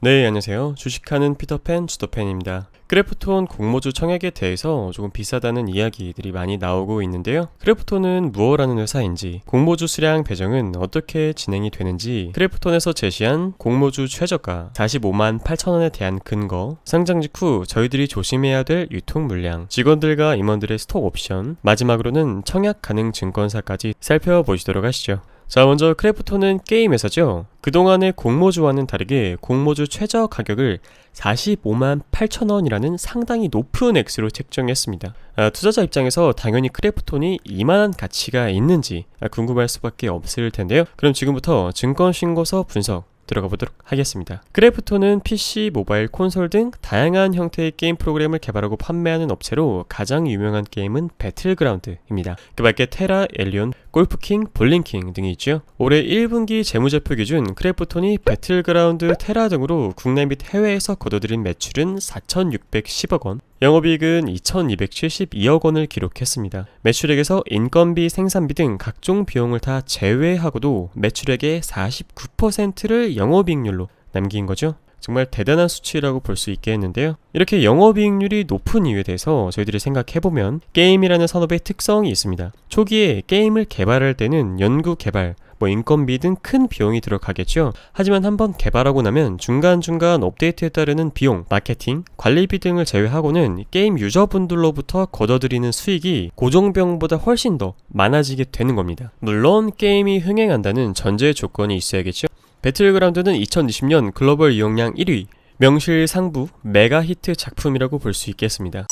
네, 안녕하세요. 주식하는 피터팬 주도팬입니다. 크래프톤 공모주 청약에 대해서 조금 비싸다는 이야기들이 많이 나오고 있는데요. 크래프톤은 무엇하는 회사인지, 공모주 수량 배정은 어떻게 진행이 되는지, 크래프톤에서 제시한 공모주 최저가 45만 8천원에 대한 근거, 상장 직후 저희들이 조심해야 될 유통 물량, 직원들과 임원들의 스톡 옵션, 마지막으로는 청약 가능 증권사까지 살펴보시도록 하시죠. 자, 먼저 크래프톤은 게임 회사죠. 그동안의 공모주와는 다르게 공모주 최저 가격을 45만 8천원이라는 상당히 높은 액수로 책정했습니다. 투자자 입장에서 당연히 크래프톤이 이만한 가치가 있는지 궁금할 수밖에 없을 텐데요. 그럼 지금부터 증권신고서 분석 들어가 보도록 하겠습니다. 크래프톤은 PC, 모바일, 콘솔 등 다양한 형태의 게임 프로그램을 개발하고 판매하는 업체로 가장 유명한 게임은 배틀그라운드입니다. 그 밖에 테라, 엘리온, 골프킹, 볼링킹 등이 있죠. 올해 1분기 재무제표 기준 크래프톤이 배틀그라운드, 테라 등으로 국내 및 해외에서 거둬들인 매출은 4,610억 원, 영업이익은 2,272억 원을 기록했습니다. 매출액에서 인건비, 생산비 등 각종 비용을 다 제외하고도 매출액의 49%를 영업이익률로 남긴 거죠. 정말 대단한 수치라고 볼 수 있겠는데요. 이렇게 영업이익률이 높은 이유에 대해서 저희들이 생각해보면 게임이라는 산업의 특성이 있습니다. 초기에 게임을 개발할 때는 연구 개발, 인건비 등 큰 비용이 들어가겠죠. 하지만 한번 개발하고 나면 중간중간 업데이트에 따르는 비용, 마케팅, 관리비 등을 제외하고는 게임 유저분들로부터 거둬들이는 수익이 고정비용보다 훨씬 더 많아지게 되는 겁니다. 물론 게임이 흥행한다는 전제 조건이 있어야겠죠. 배틀그라운드는 2020년 글로벌 이용량 1위, 명실상부 메가 히트 작품이라고 볼 수 있겠습니다.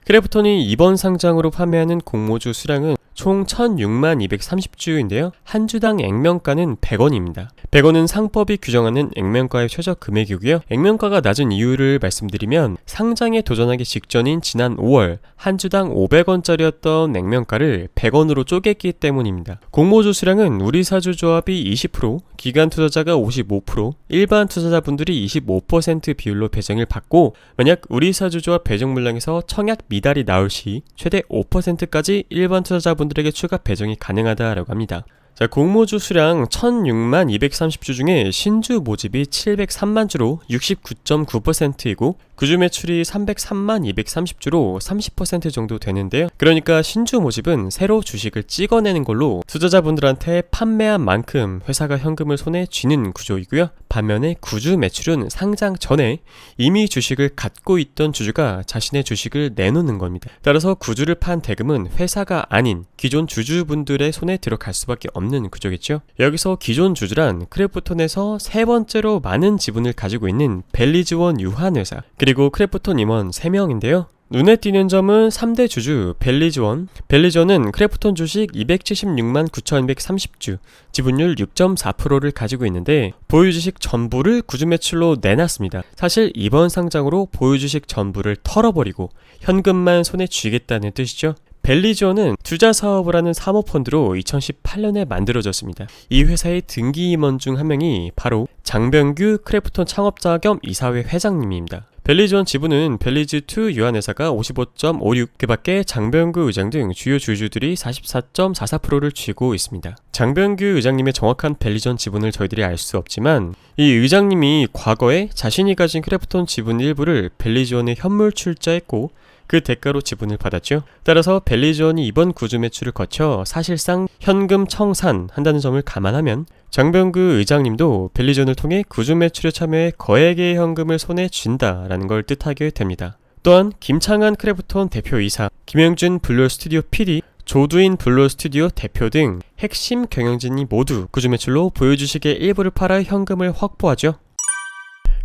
크래프톤이 이번 상장으로 판매하는 공모주 수량은 총 1,006만 230주인데요. 한 주당 액면가는 100원입니다. 100원은 상법이 규정하는 액면가의 최저 금액이고요. 액면가가 낮은 이유를 말씀드리면 상장에 도전하기 직전인 지난 5월 한 주당 500원짜리였던 액면가를 100원으로 쪼갰기 때문입니다. 공모주 수량은 우리사주조합이 20%, 기관 투자자가 55%, 일반 투자자분들이 25% 비율로 배정을 받고 만약 우리사주조합 배정 물량에서 청약 미달이 나올 시 최대 5%까지 일반 투자자분들에게 추가 배정이 가능하다라고 합니다. 자, 공모주 수량 1,006만 230주 중에 신주 모집이 703만 주로 69.9%이고 구주 매출이 303만 230주로 30% 정도 되는데요. 그러니까 신주 모집은 새로 주식을 찍어내는 걸로 투자자분들한테 판매한 만큼 회사가 현금을 손에 쥐는 구조이고요. 반면에 구주 매출은 상장 전에 이미 주식을 갖고 있던 주주가 자신의 주식을 내놓는 겁니다. 따라서 구주를 판 대금은 회사가 아닌 기존 주주분들의 손에 들어갈 수밖에 없는 구조겠죠. 여기서 기존 주주란 크래프톤에서 세 번째로 많은 지분을 가지고 있는 벨리즈원 유한회사, 그리고 크래프톤 임원 3명인데요. 눈에 띄는 점은 3대 주주 벨리즈원은 크래프톤 주식 276만 9,230주, 지분율 6.4%를 가지고 있는데 보유주식 전부를 구주 매출로 내놨습니다. 사실 이번 상장으로 보유주식 전부를 털어버리고 현금만 손에 쥐겠다는 뜻이죠. 벨리즈원은 투자 사업을 하는 사모펀드로 2018년에 만들어졌습니다. 이 회사의 등기 임원 중 한 명이 바로 장병규 크래프톤 창업자 겸 이사회 회장님입니다. 벨리즈원 지분은 벨리즈2 유한회사가 55.56, 그 밖에 장병규 의장 등 주요 주주들이 44.44%를 쥐고 있습니다. 장병규 의장님의 정확한 벨리즈원 지분을 저희들이 알 수 없지만 이 의장님이 과거에 자신이 가진 크래프톤 지분 일부를 벨리즈원에 현물 출자했고 그 대가로 지분을 받았죠. 따라서 벨리즈원이 이번 구주 매출을 거쳐 사실상 현금 청산한다는 점을 감안하면 장병규 의장님도 벨리즈원을 통해 구주 매출에 참여해 거액의 현금을 손에 쥔다라는 걸 뜻하게 됩니다. 또한 김창한 크래프톤 대표이사, 김영준 블루 스튜디오 PD, 조두인 블루 스튜디오 대표 등 핵심 경영진이 모두 구주 매출로 보유주식의 일부를 팔아 현금을 확보하죠.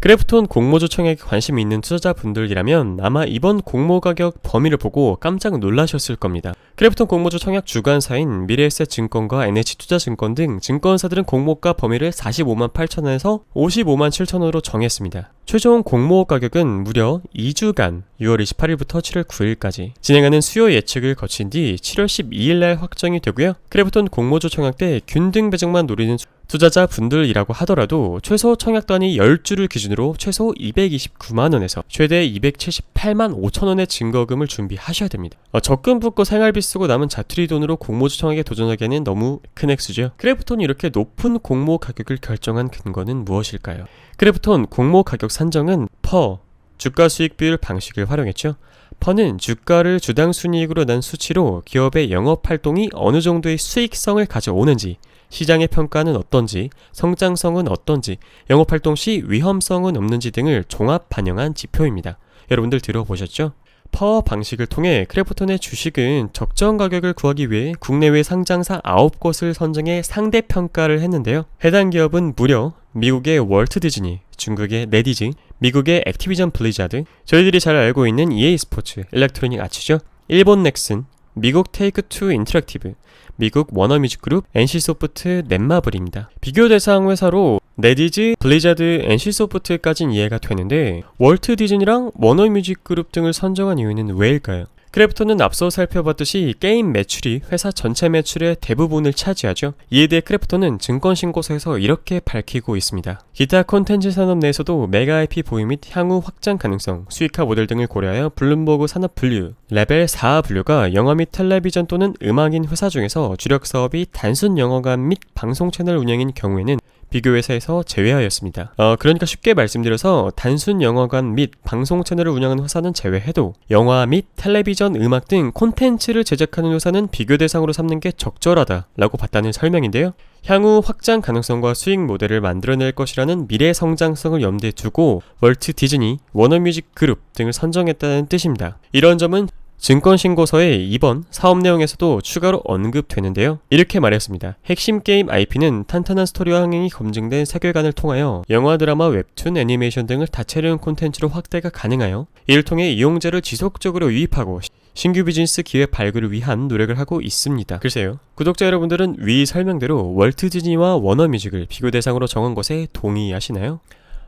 크래프톤 공모주 청약에 관심이 있는 투자자분들이라면 아마 이번 공모 가격 범위를 보고 깜짝 놀라셨을 겁니다. 크래프톤 공모주 청약 주관사인 미래에셋증권과 NH투자증권 등 증권사들은 공모가 범위를 45만 8천원에서 55만 7천원으로 정했습니다. 최종 공모 가격은 무려 2주간 6월 28일부터 7월 9일까지 진행하는 수요 예측을 거친 뒤 7월 12일날 확정이 되고요. 크래프톤 공모주 청약 때 균등 배정만 노리는 투자자분들이라고 하더라도 최소 청약단위 10주를 기준으로 최소 229만원에서 최대 278만 5천원의 증거금을 준비하셔야 됩니다. 적금 붓고 생활비 쓰고 남은 자투리 돈으로 공모주 청약에 도전하기에는 너무 큰 액수죠. 크래프톤이 이렇게 높은 공모 가격을 결정한 근거는 무엇일까요? 크래프톤 공모 가격 산정은 퍼 주가 수익 비율 방식을 활용했죠. 퍼는 주가를 주당 순이익으로 난 수치로 기업의 영업활동이 어느 정도의 수익성을 가져오는지, 시장의 평가는 어떤지, 성장성은 어떤지, 영업활동 시 위험성은 없는지 등을 종합 반영한 지표입니다. 여러분들 들어보셨죠? 퍼 방식을 통해 크래프톤의 주식은 적정 가격을 구하기 위해 국내외 상장사 9곳을 선정해 상대평가를 했는데요. 해당 기업은 무려 미국의 월트 디즈니, 중국의 네디즈, 미국의 액티비전 블리자드, 저희들이 잘 알고 있는 EA 스포츠, 일렉트로닉 아츠죠, 일본 넥슨, 미국 테이크 투 인터랙티브, 미국 워너뮤직그룹, NC소프트, 넷마블입니다. 비교 대상 회사로 네디즈, 블리자드, NC소프트까진 이해가 되는데 월트 디즈니랑 워너뮤직그룹 등을 선정한 이유는 왜일까요? 크래프톤은 앞서 살펴봤듯이 게임 매출이 회사 전체 매출의 대부분을 차지하죠. 이에 대해 크래프톤은 증권신고서에서 이렇게 밝히고 있습니다. 기타 콘텐츠 산업 내에서도 메가 IP 보유 및 향후 확장 가능성, 수익화 모델 등을 고려하여 블룸버그 산업 분류, 레벨 4 분류가 영화 및 텔레비전 또는 음악인 회사 중에서 주력 사업이 단순 영화관 및 방송 채널 운영인 경우에는 비교회사에서 제외하였습니다. 그러니까 쉽게 말씀드려서 단순 영화관 및 방송 채널을 운영하는 회사는 제외해도 영화 및 텔레비전, 음악 등 콘텐츠를 제작하는 회사는 비교 대상으로 삼는 게 적절하다라고 봤다는 설명인데요. 향후 확장 가능성과 수익 모델을 만들어낼 것이라는 미래 성장성을 염두에 두고 월트 디즈니, 워너뮤직 그룹 등을 선정했다는 뜻입니다. 이런 점은 증권신고서의 이번 사업 내용에서도 추가로 언급되는데요. 이렇게 말했습니다. 핵심 게임 IP는 탄탄한 스토리와 흥행이 검증된 세계관을 통하여 영화, 드라마, 웹툰, 애니메이션 등을 다채로운 콘텐츠로 확대가 가능하여 이를 통해 이용자를 지속적으로 유입하고 신규 비즈니스 기회 발굴을 위한 노력을 하고 있습니다. 글쎄요. 구독자 여러분들은 위 설명대로 월트 디즈니와 워너뮤직을 비교 대상으로 정한 것에 동의하시나요?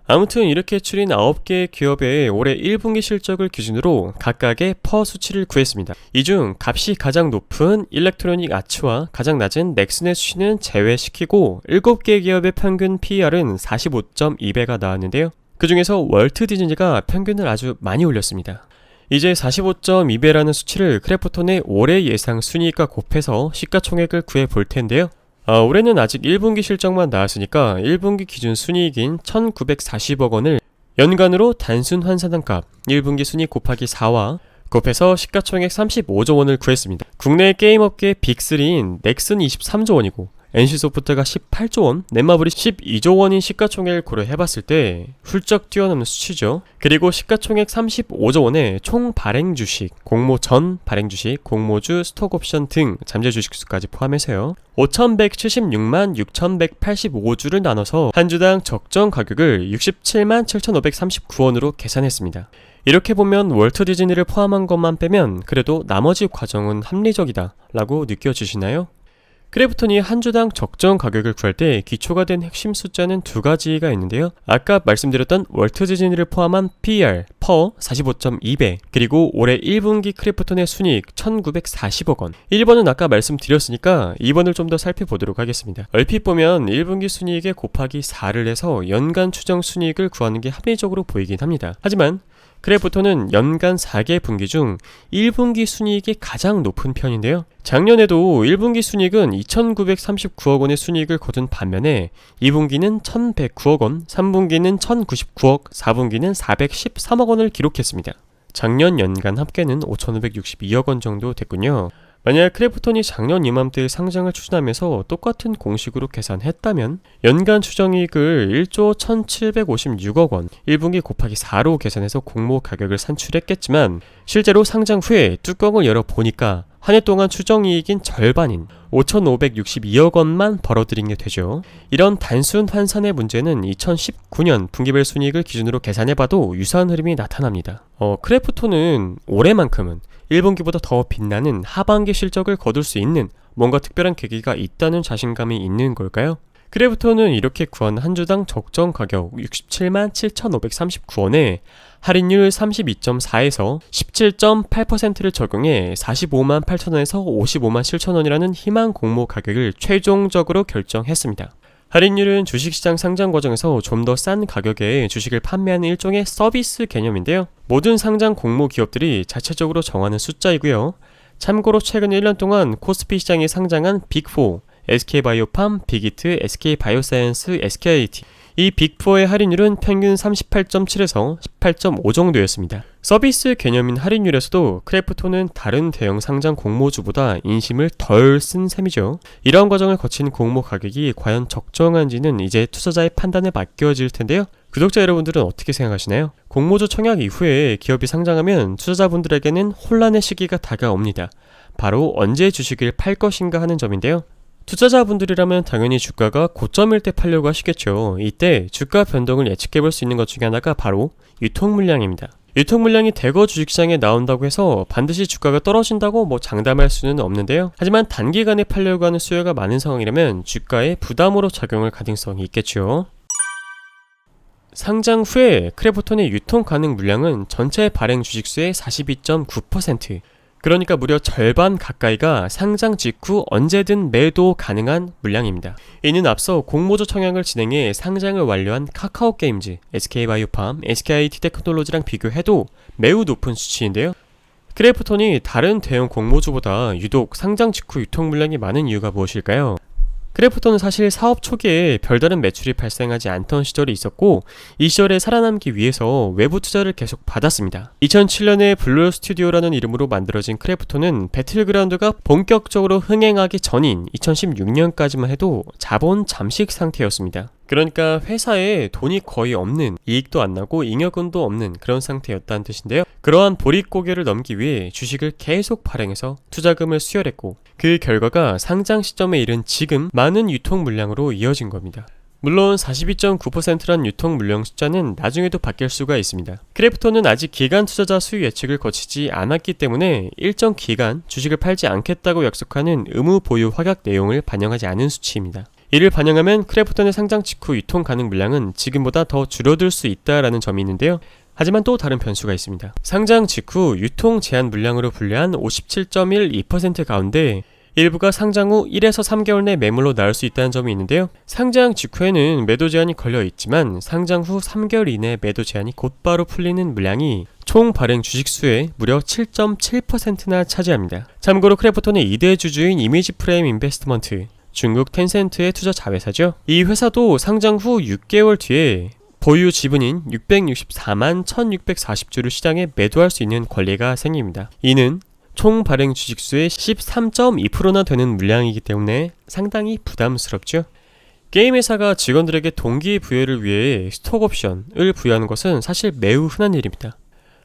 아무튼 이렇게 추린 9개의 기업의 올해 1분기 실적을 기준으로 각각의 퍼 수치를 구했습니다. 이 중 값이 가장 높은 일렉트로닉 아츠와 가장 낮은 넥슨의 수치는 제외시키고 7개 기업의 평균 PER은 45.2배가 나왔는데요. 그 중에서 월트 디즈니가 평균을 아주 많이 올렸습니다. 이제 45.2배라는 수치를 크래프톤의 올해 예상 순이익과 곱해서 시가총액을 구해 볼 텐데요. 올해는 아직 1분기 실적만 나왔으니까 1분기 기준 순이익인 1940억 원을 연간으로 단순 환산한값 1분기 순이익 곱하기 4와 곱해서 시가총액 35조 원을 구했습니다. 국내 게임업계의 빅3인 넥슨 23조 원이고 NC소프트가 18조 원, 넷마블이 12조 원인 시가총액을 고려해봤을 때 훌쩍 뛰어넘는 수치죠. 그리고 시가총액 35조 원의 총 발행 주식, 공모 전 발행 주식, 공모주, 스톡옵션 등 잠재 주식수까지 포함해서요. 5,176만 6,185주를 나눠서 한 주당 적정 가격을 67만 7,539원으로 계산했습니다. 이렇게 보면 월트 디즈니를 포함한 것만 빼면 그래도 나머지 과정은 합리적이다 라고 느껴지시나요? 크래프톤이 한 주당 적정 가격을 구할 때 기초가 된 핵심 숫자는 두 가지가 있는데요. 아까 말씀드렸던 월트 디즈니를 포함한 PER, 퍼 45.2배, 그리고 올해 1분기 크래프톤의 순이익 1940억 원. 1번은 아까 말씀드렸으니까 2번을 좀 더 살펴보도록 하겠습니다. 얼핏 보면 1분기 순이익에 곱하기 4를 해서 연간 추정 순이익을 구하는 게 합리적으로 보이긴 합니다. 하지만 크래프톤은 연간 4개 분기 중 1분기 순이익이 가장 높은 편인데요. 작년에도 1분기 순이익은 2,939억 원의 순이익을 거둔 반면에 2분기는 1,109억 원, 3분기는 1,099억, 4분기는 413억 원을 기록했습니다. 작년 연간 합계는 5,562억 원 정도 됐군요. 만약 크래프톤이 작년 이맘때 상장을 추진하면서 똑같은 공식으로 계산했다면 연간 추정이익을 1조 1,756억 원, 1분기 곱하기 4로 계산해서 공모 가격을 산출했겠지만 실제로 상장 후에 뚜껑을 열어보니까 한 해 동안 추정이익인 절반인 5,562억 원만 벌어들인 게 되죠. 이런 단순 환산의 문제는 2019년 분기별 순이익을 기준으로 계산해봐도 유사한 흐름이 나타납니다. 크래프톤은 올해만큼은 1분기보다 더 빛나는 하반기 실적을 거둘 수 있는 뭔가 특별한 계기가 있다는 자신감이 있는 걸까요? 크래프톤은 이렇게 구한 한 주당 적정 가격 67만 7,539원에 할인율 32.4에서 17.8%를 적용해 45만 8천원에서 55만 7천원이라는 희망 공모 가격을 최종적으로 결정했습니다. 할인율은 주식시장 상장 과정에서 좀 더 싼 가격에 주식을 판매하는 일종의 서비스 개념인데요. 모든 상장 공모 기업들이 자체적으로 정하는 숫자이고요. 참고로 최근 1년 동안 코스피 시장에 상장한 빅4, SK바이오팜, 빅히트, SK바이오사이언스, SKIT 이 빅4의 할인율은 평균 38.7에서 18.5 정도였습니다. 서비스 개념인 할인율에서도 크래프톤은 다른 대형 상장 공모주보다 인심을 덜 쓴 셈이죠. 이러한 과정을 거친 공모 가격이 과연 적정한지는 이제 투자자의 판단에 맡겨질 텐데요. 구독자 여러분들은 어떻게 생각하시나요? 공모주 청약 이후에 기업이 상장하면 투자자분들에게는 혼란의 시기가 다가옵니다. 바로 언제 주식을 팔 것인가 하는 점인데요. 투자자분들이라면 당연히 주가가 고점일 때 팔려고 하시겠죠. 이때 주가 변동을 예측해볼 수 있는 것 중에 하나가 바로 유통물량입니다. 유통물량이 대거 주식시장에 나온다고 해서 반드시 주가가 떨어진다고 장담할 수는 없는데요. 하지만 단기간에 팔려고 하는 수요가 많은 상황이라면 주가에 부담으로 작용할 가능성이 있겠죠. 상장 후에 크래프톤의 유통 가능 물량은 전체 발행 주식수의 42.9%, 그러니까 무려 절반 가까이가 상장 직후 언제든 매도 가능한 물량입니다. 이는 앞서 공모주 청약을 진행해 상장을 완료한 카카오게임즈, SK바이오팜, SKIT 테크놀로지랑 비교해도 매우 높은 수치인데요. 크래프톤이 다른 대형 공모주보다 유독 상장 직후 유통 물량이 많은 이유가 무엇일까요? 크래프톤은 사실 사업 초기에 별다른 매출이 발생하지 않던 시절이 있었고, 이 시절에 살아남기 위해서 외부 투자를 계속 받았습니다. 2007년에 블루 스튜디오라는 이름으로 만들어진 크래프톤은 배틀그라운드가 본격적으로 흥행하기 전인 2016년까지만 해도 자본 잠식 상태였습니다. 그러니까 회사에 돈이 거의 없는, 이익도 안 나고 잉여금도 없는 그런 상태였다는 뜻인데요. 그러한 보릿고개를 넘기 위해 주식을 계속 발행해서 투자금을 수혈했고, 그 결과가 상장 시점에 이른 지금 많은 유통 물량으로 이어진 겁니다. 물론 42.9%란 유통 물량 숫자는 나중에도 바뀔 수가 있습니다. 크래프톤은 아직 기간 투자자 수요 예측을 거치지 않았기 때문에 일정 기간 주식을 팔지 않겠다고 약속하는 의무 보유 확약 내용을 반영하지 않은 수치입니다. 이를 반영하면 크래프톤의 상장 직후 유통 가능 물량은 지금보다 더 줄어들 수 있다라는 점이 있는데요. 하지만 또 다른 변수가 있습니다. 상장 직후 유통 제한 물량으로 분류한 57.12% 가운데 일부가 상장 후 1에서 3개월 내 매물로 나올 수 있다는 점이 있는데요. 상장 직후에는 매도 제한이 걸려 있지만 상장 후 3개월 이내 매도 제한이 곧바로 풀리는 물량이 총 발행 주식수의 무려 7.7%나 차지합니다. 참고로 크래프톤의 2대 주주인 이미지 프레임 인베스트먼트, 중국 텐센트의 투자 자회사죠. 이 회사도 상장 후 6개월 뒤에 보유 지분인 664만 1640주를 시장에 매도할 수 있는 권리가 생깁니다. 이는 총 발행 주식수의 13.2%나 되는 물량이기 때문에 상당히 부담스럽죠. 게임 회사가 직원들에게 동기부여를 위해 스톡옵션을 부여하는 것은 사실 매우 흔한 일입니다.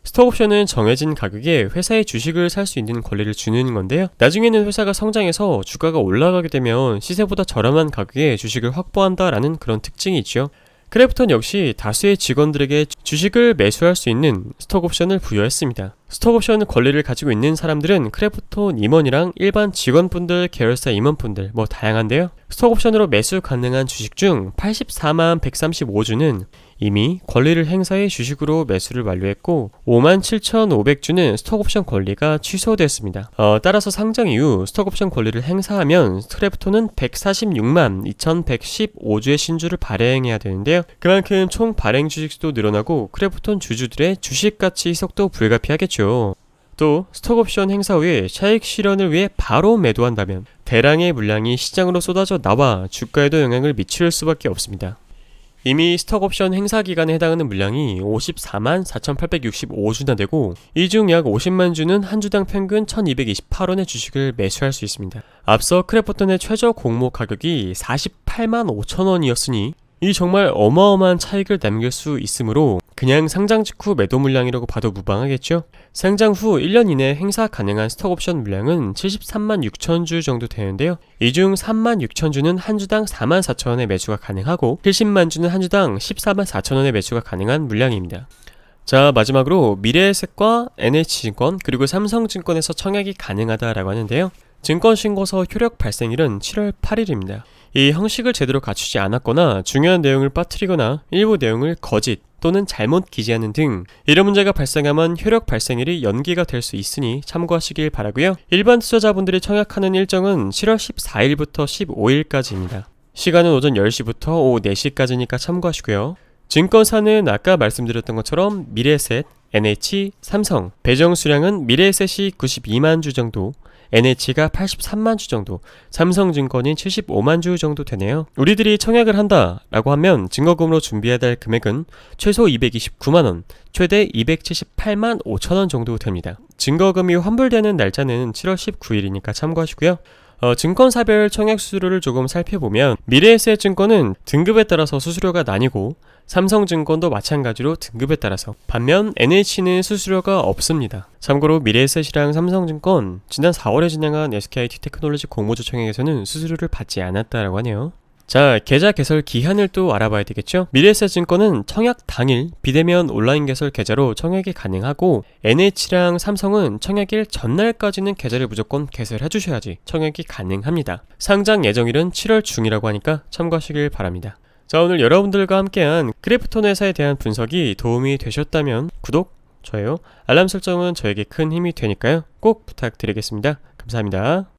스톡옵션은 정해진 가격에 회사의 주식을 살 수 있는 권리를 주는 건데요. 나중에는 회사가 성장해서 주가가 올라가게 되면 시세보다 저렴한 가격에 주식을 확보한다라는 그런 특징이 있죠. 크래프톤 역시 다수의 직원들에게 주식을 매수할 수 있는 스톡옵션을 부여했습니다. 스톡옵션 권리를 가지고 있는 사람들은 크래프톤 임원이랑 일반 직원분들, 계열사 임원분들 다양한데요. 스톡옵션으로 매수 가능한 주식 중 84만 135주는 이미 권리를 행사해 주식으로 매수를 완료했고 5만 7,500주는 스톡옵션 권리가 취소됐습니다. 따라서 상장 이후 스톡옵션 권리를 행사하면 크래프톤은 146만 2,115주의 신주를 발행해야 되는데요. 그만큼 총 발행 주식수도 늘어나고 크래프톤 주주들의 주식가치 희석도 불가피하겠죠. 또 스톡옵션 행사 후에 차익 실현을 위해 바로 매도한다면 대량의 물량이 시장으로 쏟아져 나와 주가에도 영향을 미칠 수밖에 없습니다. 이미 스톡옵션 행사 기간에 해당하는 물량이 54만 4,865주나 되고 이 중 약 50만 주는 한 주당 평균 1,228원의 주식을 매수할 수 있습니다. 앞서 크래프톤의 최저 공모 가격이 48만 5천원이었으니 이 정말 어마어마한 차익을 남길 수 있으므로 그냥 상장 직후 매도 물량이라고 봐도 무방하겠죠? 상장 후 1년 이내 행사 가능한 스톡옵션 물량은 73만 6천주 정도 되는데요. 이 중 3만 6천주는 한 주당 4만 4천원의 매수가 가능하고 70만 주는 한 주당 14만 4천원의 매수가 가능한 물량입니다. 자, 마지막으로 미래에셋과 NH증권 그리고 삼성증권에서 청약이 가능하다라고 하는데요. 증권신고서 효력 발생일은 7월 8일입니다. 이 형식을 제대로 갖추지 않았거나 중요한 내용을 빠뜨리거나 일부 내용을 거짓 또는 잘못 기재하는 등 이런 문제가 발생하면 효력 발생일이 연기가 될 수 있으니 참고하시길 바라고요. 일반 투자자분들이 청약하는 일정은 7월 14일부터 15일까지입니다. 시간은 오전 10시부터 오후 4시까지니까 참고하시고요. 증권사는 아까 말씀드렸던 것처럼 미래에셋, NH, 삼성, 배정 수량은 미래에셋이 92만 주 정도, NH가 83만 주 정도, 삼성증권이 75만 주 정도 되네요. 우리들이 청약을 한다라고 하면 증거금으로 준비해야 될 금액은 최소 229만원, 최대 278만 5천원 정도 됩니다. 증거금이 환불되는 날짜는 7월 19일이니까 참고하시고요. 증권사별 청약 수수료를 조금 살펴보면 미래에셋 증권은 등급에 따라서 수수료가 나뉘고 삼성증권도 마찬가지로 등급에 따라서, 반면 NH는 수수료가 없습니다. 참고로 미래에셋이랑 삼성증권 지난 4월에 진행한 SKIT테크놀로지 공모주 청약에서는 수수료를 받지 않았다라고 하네요. 자, 계좌 개설 기한을 또 알아봐야 되겠죠? 미래에셋 증권은 청약 당일 비대면 온라인 개설 계좌로 청약이 가능하고, NH랑 삼성은 청약일 전날까지는 계좌를 무조건 개설해 주셔야지 청약이 가능합니다. 상장 예정일은 7월 중이라고 하니까 참고하시길 바랍니다. 자, 오늘 여러분들과 함께한 크래프톤 회사에 대한 분석이 도움이 되셨다면 구독, 좋아요, 알람 설정은 저에게 큰 힘이 되니까요. 꼭 부탁드리겠습니다. 감사합니다.